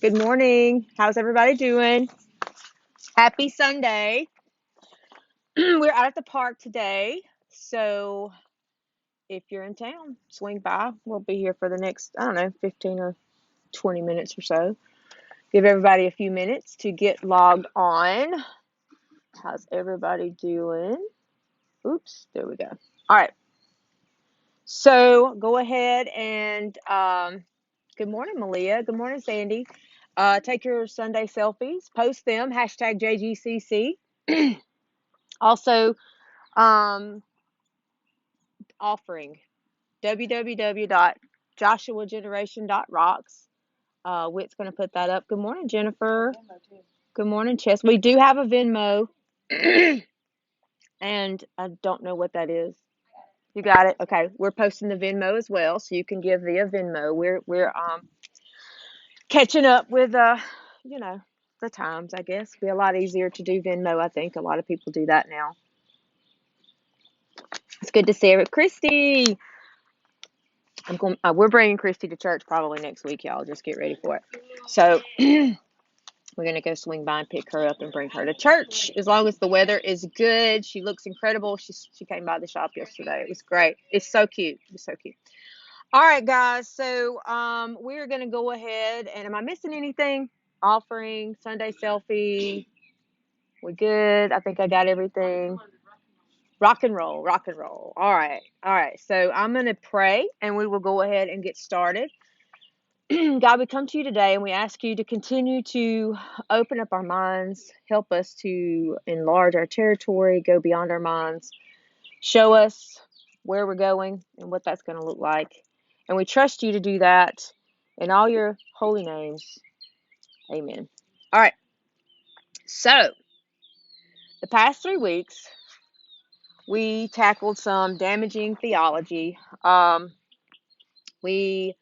Good morning. How's everybody doing? Happy Sunday. We're out at the park today. So if you're in town, swing by. We'll be here for the next, 15 or 20 minutes or so. Give everybody a few minutes to get logged on. How's everybody doing? Oops, there we go. All right. So go ahead and good morning, Malia. Good morning, Sandy. Take your Sunday selfies, post them, hashtag JGCC. Also, offering www.joshuageneration.rocks. Whit's going to put that up. Good morning, Jennifer. Good morning, Chess. We do have a Venmo, and I don't know what that is. You got it. Okay, we're posting the Venmo as well, so you can give via Venmo. We're catching up with you know, the times. I guess be a lot easier to do Venmo. I think a lot of people do that now. It's good to see her, Christy. We're bringing Christy to church probably next week, y'all. Just get ready for it. So we're gonna go swing by and pick her up and bring her to church. As long as the weather is good, she looks incredible. She came by the shop yesterday. It was great. It's so cute. It's so cute. All right, guys. So we're gonna go ahead and am I missing anything? Offering Sunday selfie. We good. I think I got everything. Rock and roll, rock and roll. All right, all right. So I'm gonna pray and we will go ahead and get started. God, we come to you today and we ask you to continue to open up our minds, help us to enlarge our territory, go beyond our minds, show us where we're going and what that's going to look like. And we trust you to do that in all your holy names. Amen. All right. So, the past 3 weeks, we tackled some damaging theology. We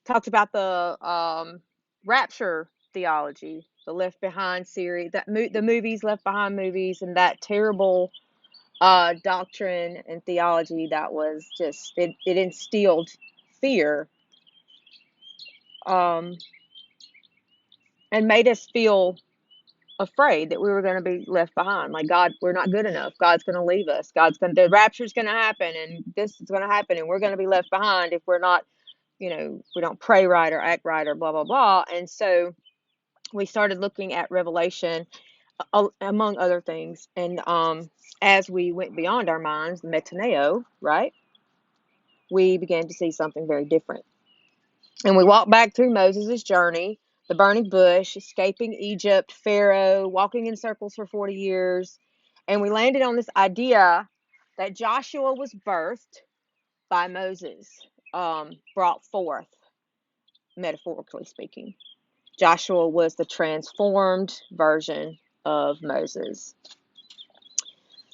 talked about the rapture theology, the Left Behind series, the movies, Left Behind movies, and that terrible doctrine and theology that was just it instilled fear um, and made us feel afraid that we were going to be left behind. Like God, we're not good enough. God's going to leave us. The rapture's going to happen, and this is going to happen, and we're going to be left behind if we're not, we don't pray right or act right or blah blah blah. And so we started looking at Revelation, among other things. And as we went beyond our minds, the metaneo, right, we began to see something very different. And we walked back through Moses' journey, the burning bush, escaping Egypt, Pharaoh, walking in circles for 40 years. And we landed on this idea that Joshua was birthed by Moses, brought forth, metaphorically speaking. Joshua was the transformed version of Moses.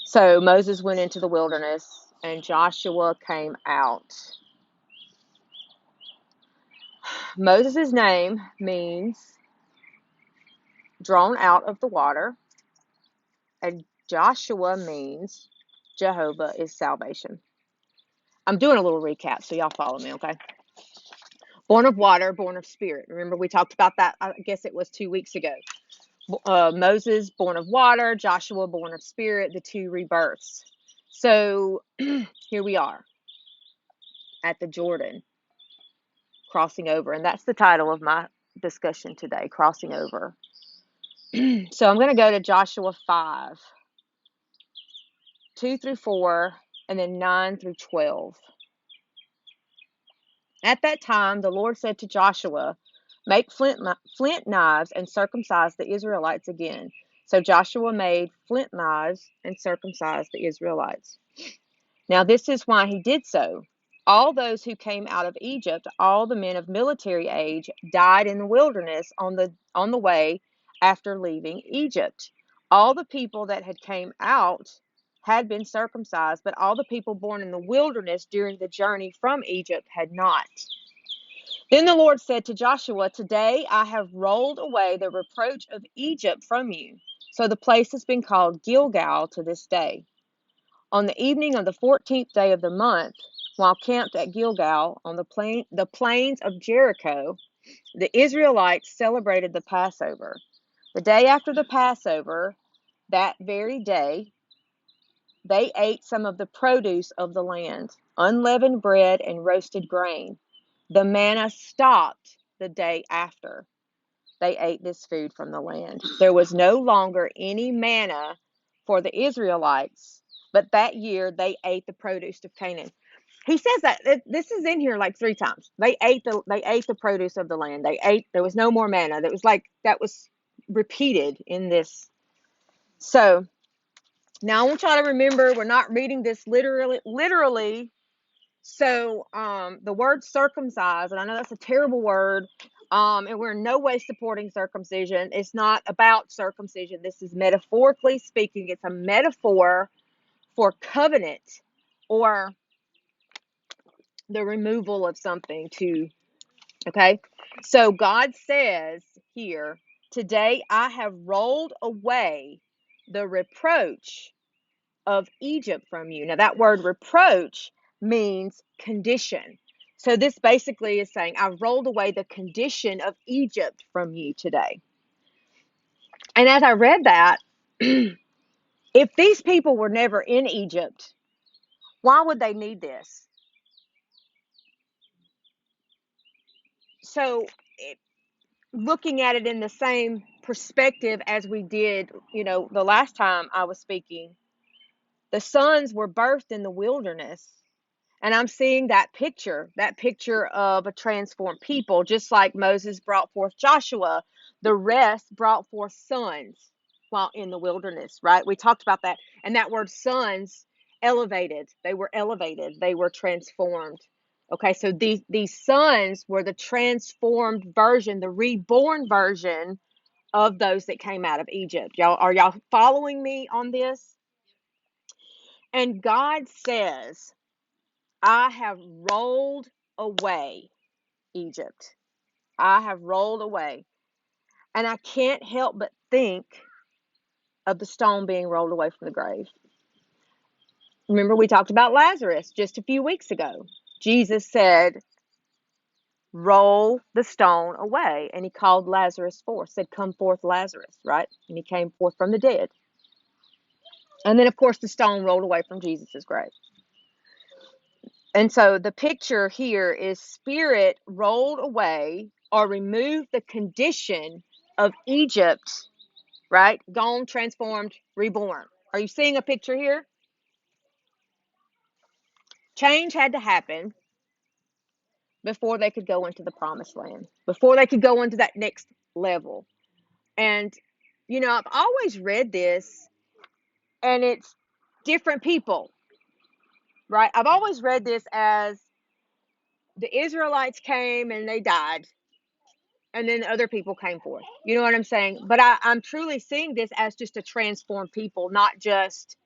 So Moses went into the wilderness and Joshua came out. Moses' name means drawn out of the water, and Joshua means Jehovah is salvation. I'm doing a little recap, so y'all follow me, okay? Born of water, born of spirit. Remember, we talked about that, I guess it was 2 weeks ago. Moses, born of water, Joshua, born of spirit, the two rebirths. So here we are at the Jordan, crossing over. And that's the title of my discussion today, crossing over. So I'm going to go to Joshua 5, 2 through 4, and then 9 through 12. At that time, the Lord said to Joshua, make flint knives and circumcise the Israelites again. So Joshua made flint knives and circumcised the Israelites. Now this is why he did so. All those who came out of Egypt, all the men of military age, died in the wilderness on the way after leaving Egypt. All the people that had came out had been circumcised, but all the people born in the wilderness during the journey from Egypt had not. Then the Lord said to Joshua, today I have rolled away the reproach of Egypt from you. So the place has been called Gilgal to this day. On the evening of the 14th day of the month, while camped at Gilgal on the plains of Jericho, The Israelites celebrated the Passover. The day after the Passover, that very day, they ate some of the produce of the land, unleavened bread and roasted grain. The manna stopped the day after they ate this food from the land. There was no longer any manna for the Israelites, but that year they ate the produce of Canaan. He says that this is in here like 3 times. They ate the produce of the land. There was no more manna. That was repeated in this. So now I want y'all to remember we're not reading this literally. So the word circumcise, and I know that's a terrible word, and we're in no way supporting circumcision. It's not about circumcision. This is metaphorically speaking. It's a metaphor for covenant, or the removal of something to, okay? So God says here, today I have rolled away the reproach of Egypt from you. Now that word reproach means condition. So this basically is saying, I've rolled away the condition of Egypt from you today. And as I read that, if these people were never in Egypt, why would they need this? So looking at it in the same perspective as we did, the last time I was speaking, the sons were birthed in the wilderness. And I'm seeing that picture of a transformed people, just like Moses brought forth Joshua, the rest brought forth sons while in the wilderness, right? We talked about that. And that word sons, elevated. They were elevated. They were transformed. Okay, so these sons were the transformed version, the reborn version of those that came out of Egypt. Are y'all following me on this? And God says, I have rolled away Egypt. I have rolled away. And I can't help but think of the stone being rolled away from the grave. Remember, we talked about Lazarus just a few weeks ago. Jesus said, roll the stone away. And he called Lazarus forth, said, come forth, Lazarus, right? And he came forth from the dead. And then, of course, the stone rolled away from Jesus' grave. And so the picture here is spirit rolled away or removed the condition of Egypt, right? Gone, transformed, reborn. Are you seeing a picture here? Change had to happen before they could go into the promised land, before they could go into that next level. And, I've always read this, and it's different people, right? I've always read this as the Israelites came and they died, and then other people came forth. You know what I'm saying? But I'm truly seeing this as just a transformed people, not just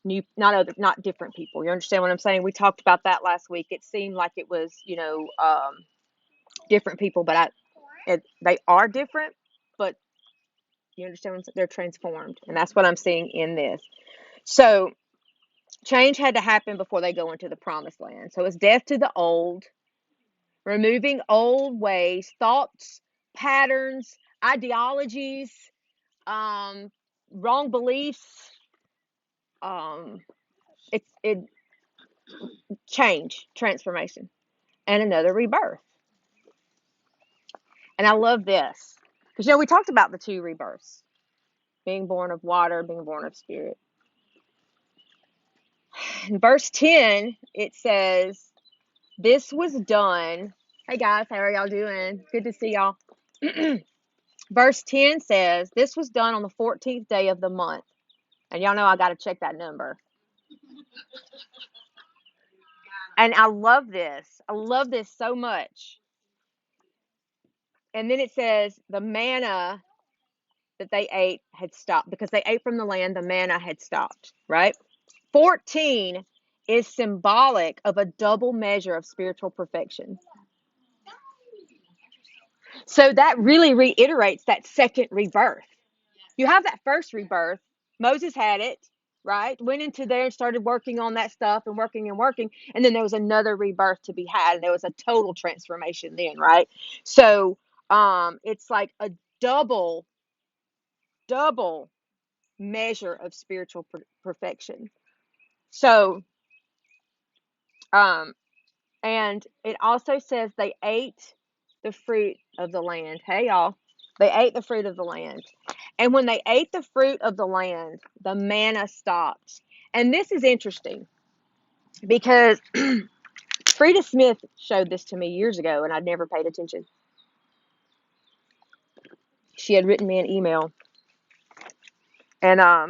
new, not different people. You understand what I'm saying? We talked about that last week. It seemed like it was, different people, but they are different, but you understand what I'm saying? They're transformed, and that's what I'm seeing in this. So change had to happen before they go into the promised land. So it's death to the old, removing old ways, thoughts, patterns, ideologies, wrong beliefs, it change, transformation, and another rebirth. And I love this because we talked about the 2 rebirths: being born of water, being born of spirit. In verse 10, it says, "This was done." Hey guys, how are y'all doing? Good to see y'all. Verse 10 says, "This was done on the 14th day of the month." And y'all know I got to check that number. And I love this. I love this so much. And then it says the manna that they ate had stopped because they ate from the land. The manna had stopped, right? 14 is symbolic of a double measure of spiritual perfection. So that really reiterates that second rebirth. You have that first rebirth. Moses had it. right? Went into there and started working on that stuff and working and working. And then there was another rebirth to be had. And there was a total transformation then, right? So it's like a double, double measure of spiritual perfection. So, um, and it also says they ate the fruit of the land. Hey, y'all. They ate the fruit of the land. And when they ate the fruit of the land, the manna stopped. And this is interesting because Frida Smith showed this to me years ago, and I'd never paid attention. She had written me an email, and I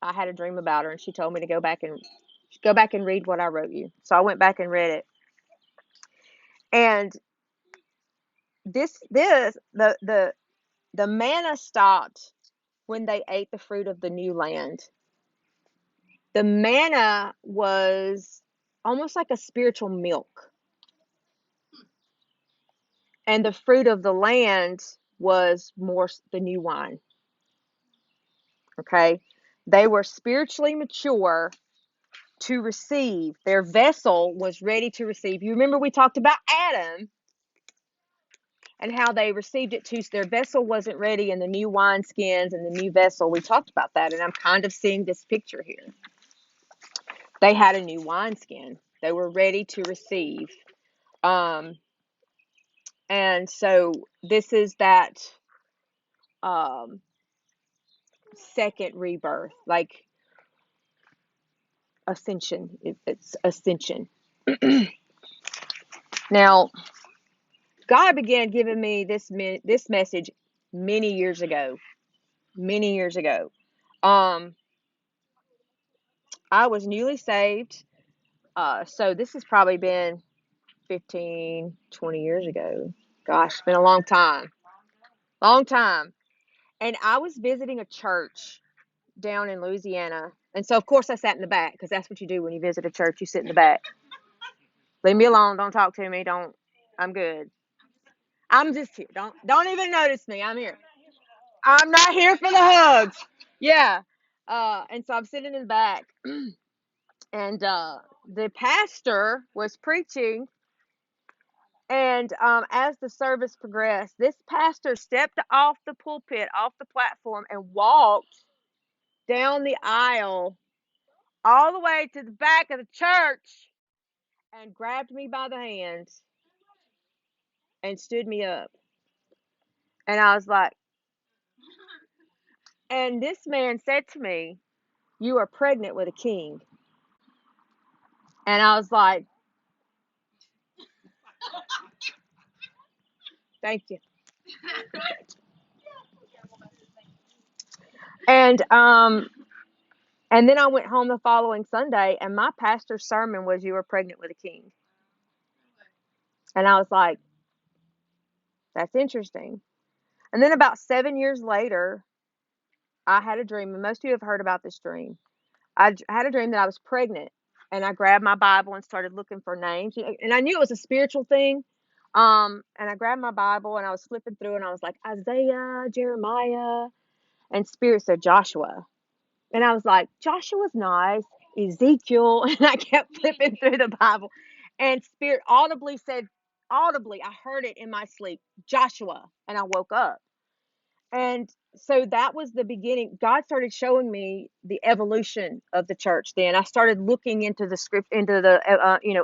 had a dream about her, and she told me to go back and read what I wrote you. So I went back and read it, and the manna stopped when they ate the fruit of the new land. The manna was almost like a spiritual milk, and the fruit of the land was more the new wine. Okay, they were spiritually mature to receive. Their vessel was ready to receive. You remember we talked about Adam and how they received it too. So their vessel wasn't ready, and the new wineskins and the new vessel. We talked about that, and I'm kind of seeing this picture here. They had a new wineskin. They were ready to receive. Um, and so this is that um, second rebirth, like ascension. It's ascension. Now, God began giving me this message many years ago. Many years ago. Um, I was newly saved. So this has probably been 15, 20 years ago. Gosh, it's been a long time. Long time. And I was visiting a church down in Louisiana. And so, of course, I sat in the back because that's what you do when you visit a church. You sit in the back. Leave me alone. Don't talk to me. Don't. I'm good. I'm just here. Don't even notice me. I'm here. I'm not here for the hugs. Yeah. And so I'm sitting in the back, and the pastor was preaching. And as the service progressed, this pastor stepped off the pulpit, off the platform, and walked down the aisle all the way to the back of the church and grabbed me by the hands and stood me up. And I was like, and this man said to me, "You are pregnant with a king." And I was like, "Thank you." And and then I went home the following Sunday, and my pastor's sermon was, "You are pregnant with a king." And I was like, "That's interesting." And then about 7 years later, I had a dream, and most of you have heard about this dream. I had a dream that I was pregnant, and I grabbed my Bible and started looking for names. And I knew it was a spiritual thing. And I grabbed my Bible and I was flipping through, and I was like, Isaiah, Jeremiah, and Spirit said Joshua. And I was like, Joshua's nice, Ezekiel. And I kept flipping through the Bible. And Spirit audibly, I heard it in my sleep, Joshua. And I woke up. And so that was the beginning. God started showing me the evolution of the church. Then I started looking into the script, into the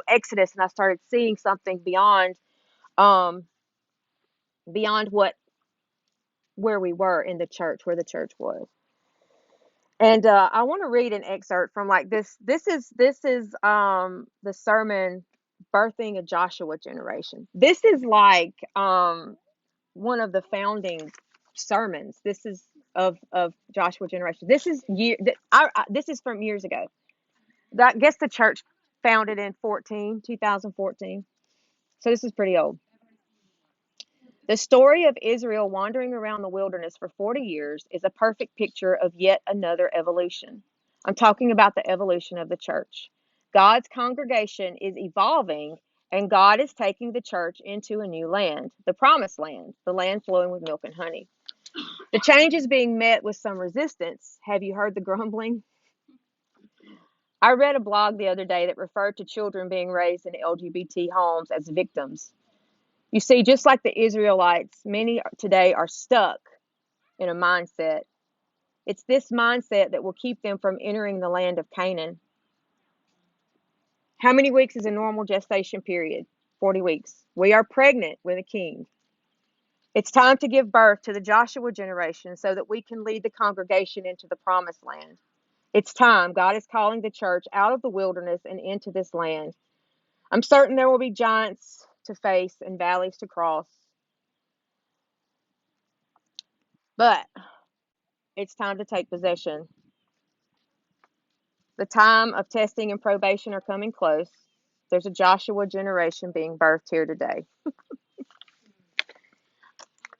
Exodus, and I started seeing something um, beyond where we were in the church, where the church was. And I want to read an excerpt from like this. This is the sermon, "Birthing a Joshua Generation." This is like one of the founding sermons. This is of Joshua Generation. This is this is from years ago. I guess the church founded in 2014. So this is pretty old. The story of Israel wandering around the wilderness for 40 years is a perfect picture of yet another evolution. I'm talking about the evolution of the church. God's congregation is evolving, and God is taking the church into a new land, the promised land, the land flowing with milk and honey. The change is being met with some resistance. Have you heard the grumbling? I read a blog the other day that referred to children being raised in LGBT homes as victims. You see, just like the Israelites, many today are stuck in a mindset. It's this mindset that will keep them from entering the land of Canaan. How many weeks is a normal gestation period? 40 weeks. We are pregnant with a king. It's time to give birth to the Joshua generation so that we can lead the congregation into the promised land. It's time. God is calling the church out of the wilderness and into this land. I'm certain there will be giants to face and valleys to cross, but it's time to take possession. The time of testing and probation are coming close. There's a Joshua generation being birthed here today.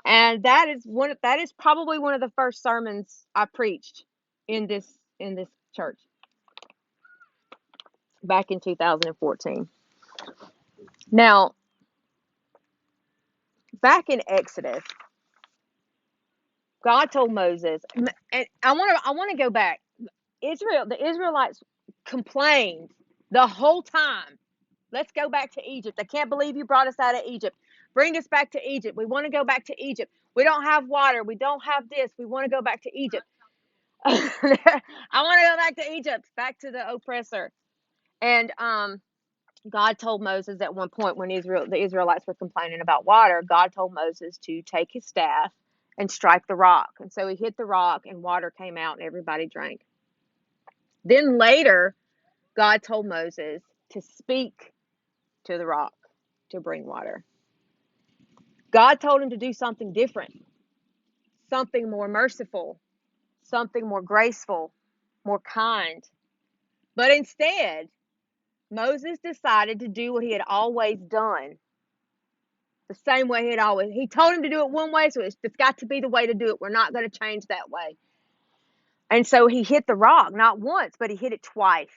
And that is probably one of the first sermons I preached in this church back in 2014. Now, back in Exodus, God told Moses, and I want to go back. The Israelites complained the whole time. Let's go back to Egypt. I can't believe you brought us out of Egypt. Bring us back to Egypt. We want to go back to Egypt. We don't have water. We don't have this. We want to go back to Egypt. I want to go back to Egypt, back to the oppressor. And God told Moses at one point when the Israelites were complaining about water, God told Moses to take his staff and strike the rock. And so he hit the rock and water came out and everybody drank. Then later, God told Moses to speak to the rock to bring water. God told him to do something different, something more merciful, something more graceful, more kind. But instead, Moses decided to do what he had always done. The same way he told him to do it one way, so it's got to be the way to do it. We're not going to change that way. And so he hit the rock, not once, but he hit it twice.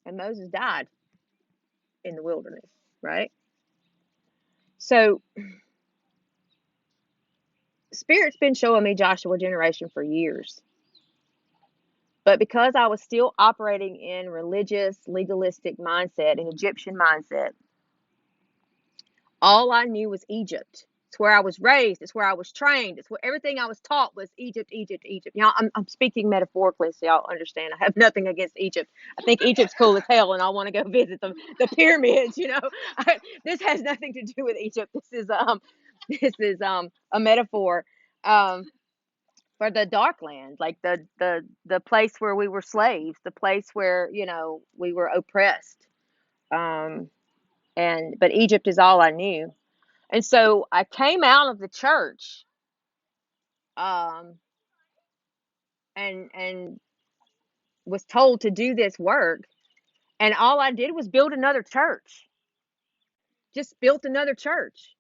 And Moses died in the wilderness, right? So Spirit's been showing me Joshua generation for years. But because I was still operating in religious, legalistic mindset, an Egyptian mindset, all I knew was Egypt. It's where I was raised. It's where I was trained. It's where everything I was taught was Egypt, Egypt, Egypt. You know, I'm speaking metaphorically so y'all understand. I have nothing against Egypt. I think Egypt's cool as hell, and I want to go visit the pyramids. You know, this has nothing to do with Egypt. This is a metaphor for the dark land, like the place where we were slaves, the place where we were oppressed. Um, but Egypt is all I knew. And so I came out of the church, um, and was told to do this work, and all I did was build another church. Just built another church,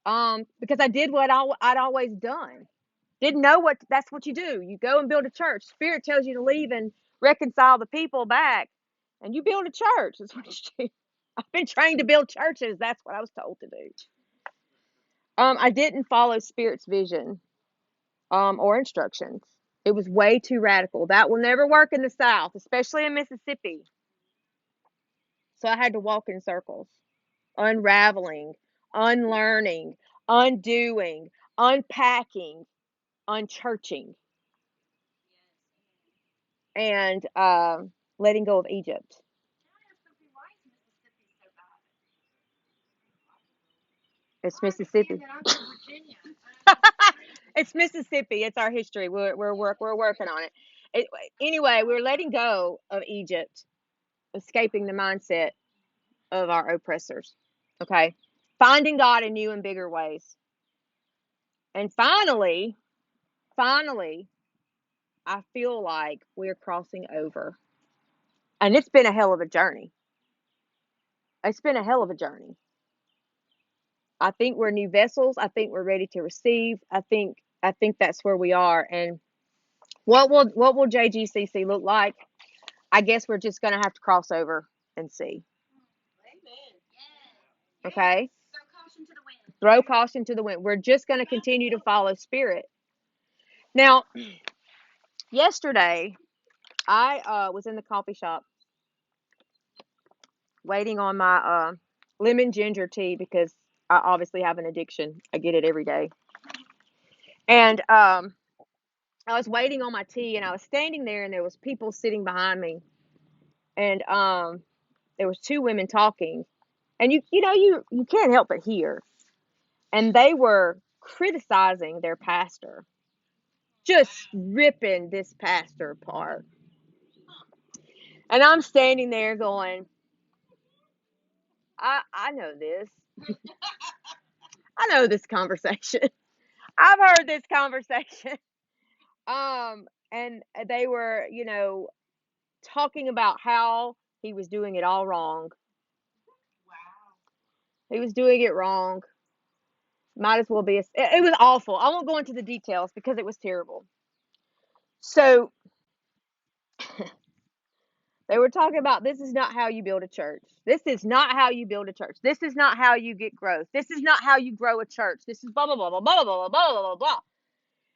because I did what I'd always done. Didn't know that's what you do. You go and build a church. Spirit tells you to leave and reconcile the people back, and you build a church. That's what you do. I've been trained to build churches. That's what I was told to do. I didn't follow Spirit's vision, or instructions. It was way too radical. That will never work in the South, especially in Mississippi. So I had to walk in circles, unraveling, unlearning, undoing, unpacking, unchurching, and letting go of Egypt. It's Mississippi. It's Mississippi. It's our history. We're working on it. Anyway, we're letting go of Egypt, escaping the mindset of our oppressors. Okay, finding God in new and bigger ways, and finally, I feel like we're crossing over, and it's been a hell of a journey. It's been a hell of a journey. I think we're new vessels. I think we're ready to receive. I think that's where we are. And what will JGCC look like? I guess we're just gonna have to cross over and see. Okay. Throw caution to the wind. We're just going to continue to follow Spirit. Now, yesterday, I was in the coffee shop waiting on my lemon ginger tea because I obviously have an addiction. I get it every day. And I was waiting on my tea, and I was standing there, and there was people sitting behind me, and there was two women talking, and you can't help but hear, and they were criticizing their pastor, just ripping this pastor apart. And I'm standing there going, I know this. I know this conversation. I've heard this conversation. And they were, talking about how he was doing it all wrong. He was doing it wrong. Might as well be. It was awful. I won't go into the details because it was terrible. So they were talking about this is not how you build a church. This is not how you build a church. This is not how you get growth. This is not how you grow a church. This is blah blah blah blah blah blah blah blah blah blah.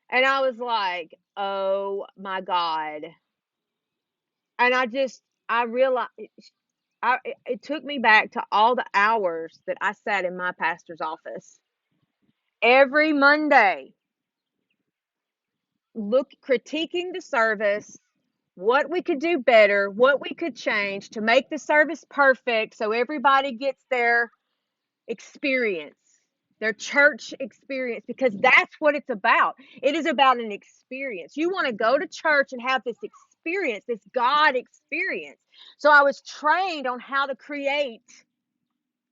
And I was like, oh my God. And I realized it took me back to all the hours that I sat in my pastor's office every Monday, critiquing the service, what we could do better, what we could change to make the service perfect so everybody gets their experience, their church experience, because that's what it's about. It is about an experience. You want to go to church and have this experience, this God experience. So I was trained on how to create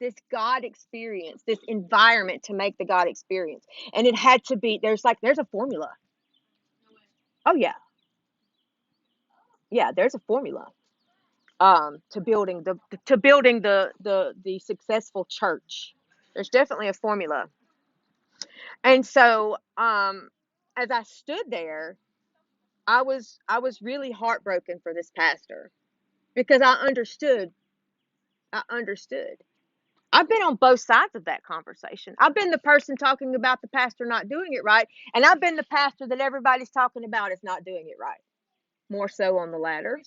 this God experience, this environment to make the God experience. And it had to be, there's a formula. Oh yeah. Yeah, there's a formula to building the successful church. There's definitely a formula. And so as I stood there, I was really heartbroken for this pastor because I understood. I've been on both sides of that conversation. I've been the person talking about the pastor not doing it right, and I've been the pastor that everybody's talking about is not doing it right. More so on the latter.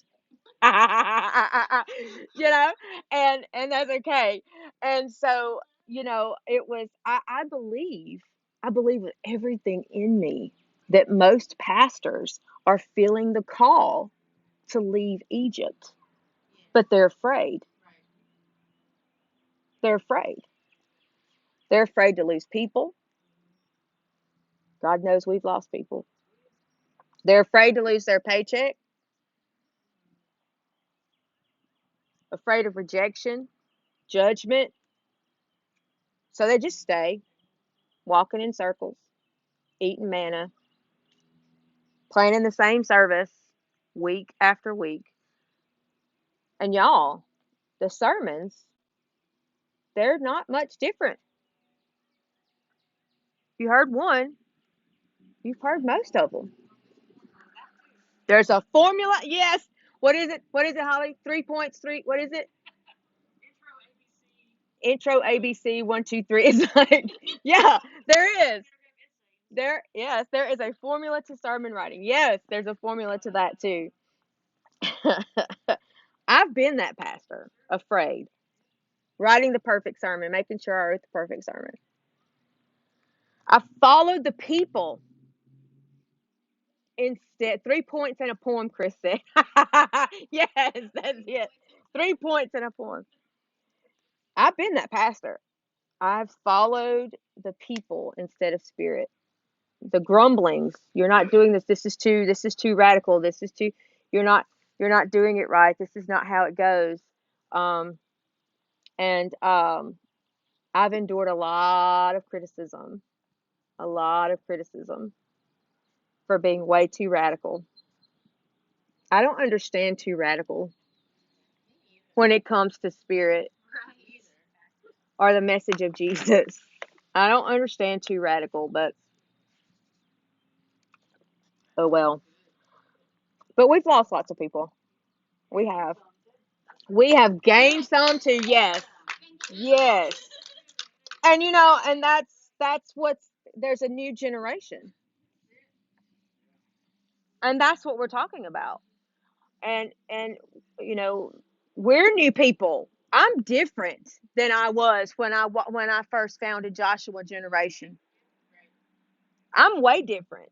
you know, and that's okay. And so, it was I believe with everything in me that most pastors are feeling the call to leave Egypt, but they're afraid. They're afraid. They're afraid to lose people. God knows we've lost people. They're afraid to lose their paycheck, afraid of rejection, judgment. So they just stay walking in circles, eating manna, playing in the same service week after week. And y'all, the sermons, they're not much different. You heard one, you've heard most of them. There's a formula. Yes. What is it? What is it, Holly? 3 points, three. What is it? Intro ABC 1, 2, 3. It's like, yeah, there is. Yes, there is a formula to sermon writing. Yes, there's a formula to that too. I've been that pastor, afraid, writing the perfect sermon, making sure I wrote the perfect sermon. I followed the people instead. 3 points and a poem, Chris said. Yes, that's it. 3 points and a poem. I've been that pastor. I've followed the people instead of Spirit. The grumblings. You're not doing this. This is too radical. You're not, you're not doing it right. This is not how it goes. Um, and I've endured a lot of criticism for being way too radical. I don't understand too radical when it comes to Spirit or the message of Jesus. I don't understand too radical, but oh well. But we've lost lots of people. We have. We have gained some too. Yes. Yes. And and that's what's there's a new generation. And that's what we're talking about. And you know, we're new people. I'm different than I was when I first founded Joshua Generation. I'm way different.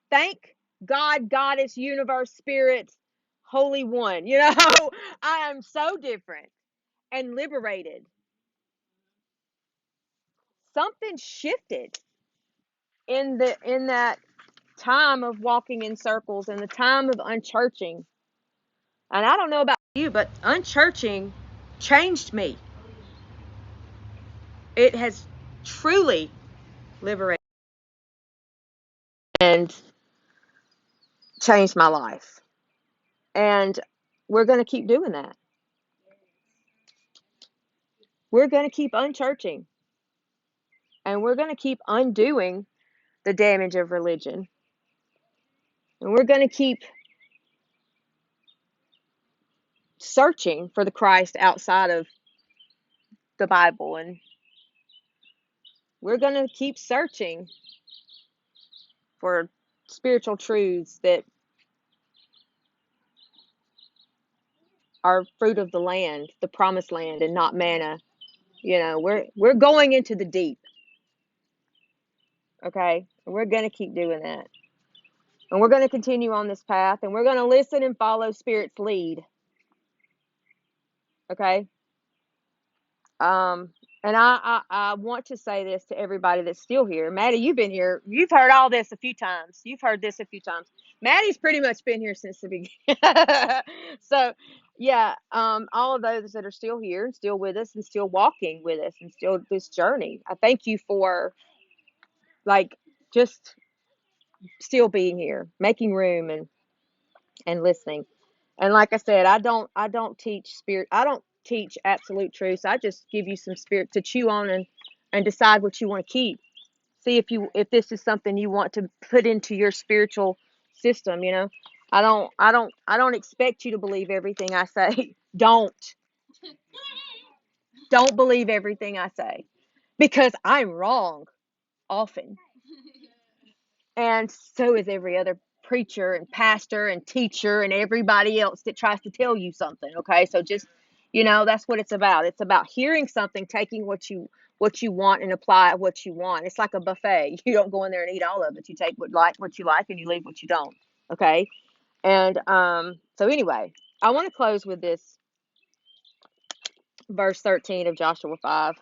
Thank God, Goddess, Universe, Spirit, Holy One. I am so different and liberated. Something shifted in that time of walking in circles and the time of unchurching. And I don't know about you, but unchurching changed me. It has truly liberated and changed my life. And we're going to keep doing that. We're going to keep unchurching. And we're going to keep undoing the damage of religion. And we're going to keep searching for the Christ outside of the Bible. And we're going to keep searching for spiritual truths that are fruit of the land, the promised land, and not manna. We're going into the deep. Okay? And we're going to keep doing that. And we're going to continue on this path, and we're going to listen and follow Spirit's lead. Okay? And I want to say this to everybody that's still here. Maddie, you've been here. You've heard all this a few times. You've heard this a few times. Maddie's pretty much been here since the beginning. So, yeah, all of those that are still here and still with us and still walking with us and still this journey, I thank you for just still being here, making room and listening. And like I said, I don't teach spirit. I don't teach absolute truths. I just give you some spirit to chew on and decide what you want to keep. See if this is something you want to put into your spiritual system, I don't expect you to believe everything I say. Don't believe everything I say because I'm wrong often. And so is every other preacher and pastor and teacher and everybody else that tries to tell you something. Okay. So just, that's what it's about. It's about hearing something, taking what you want and apply what you want. It's like a buffet. You don't go in there and eat all of it. You take what you like and you leave what you don't. Okay. And so anyway, I want to close with this verse 13 of Joshua 5.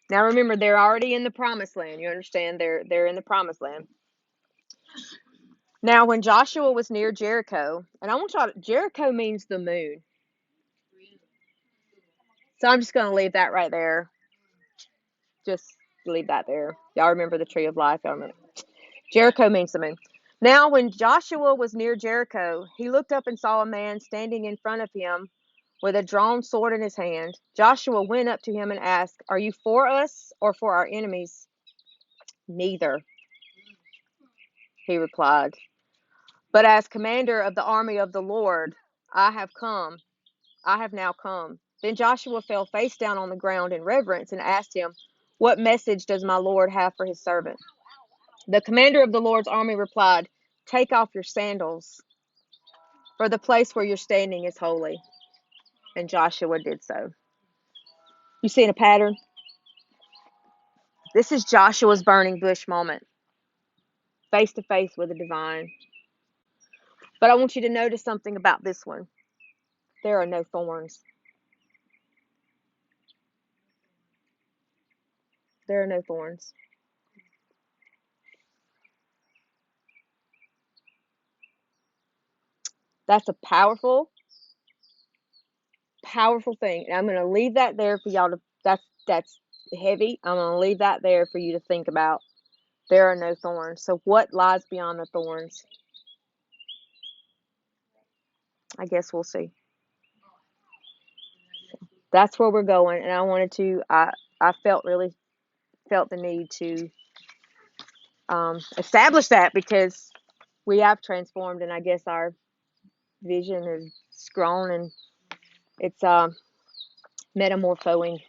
Now remember, they're already in the promised land. You understand? They're in the promised land. Now, when Joshua was near Jericho, and I want y'all Jericho means the moon. So I'm just going to leave that right there. Just leave that there. Y'all remember the tree of life? Y'all remember? Jericho means the moon. Now, when Joshua was near Jericho, he looked up and saw a man standing in front of him with a drawn sword in his hand. Joshua went up to him and asked, "Are you for us or for our enemies?" "Neither," he replied. "But as commander of the army of the Lord, I have come. I have now come." Then Joshua fell face down on the ground in reverence and asked him, "What message does my Lord have for his servant?" The commander of the Lord's army replied, "Take off your sandals, for the place where you're standing is holy." And Joshua did so. You seeing a pattern? This is Joshua's burning bush moment, face to face with the divine. But I want you to notice something about this one. There are no thorns. There are no thorns. That's a powerful, powerful thing. And I'm going to leave that there for y'all to, that's heavy. I'm going to leave that there for you to think about. There are no thorns. So what lies beyond the thorns? I guess we'll see. That's where we're going. And I felt the need to establish that because we have transformed and I guess our vision has grown and it's metamorphosing.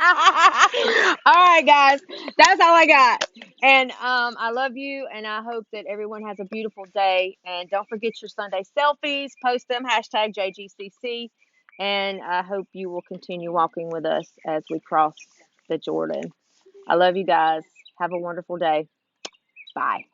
All right, guys, that's all I got. And I love you, and I hope that everyone has a beautiful day. And don't forget your Sunday selfies. Post them hashtag JGCC. And I hope you will continue walking with us as we cross the Jordan. I love you guys. Have a wonderful day. Bye.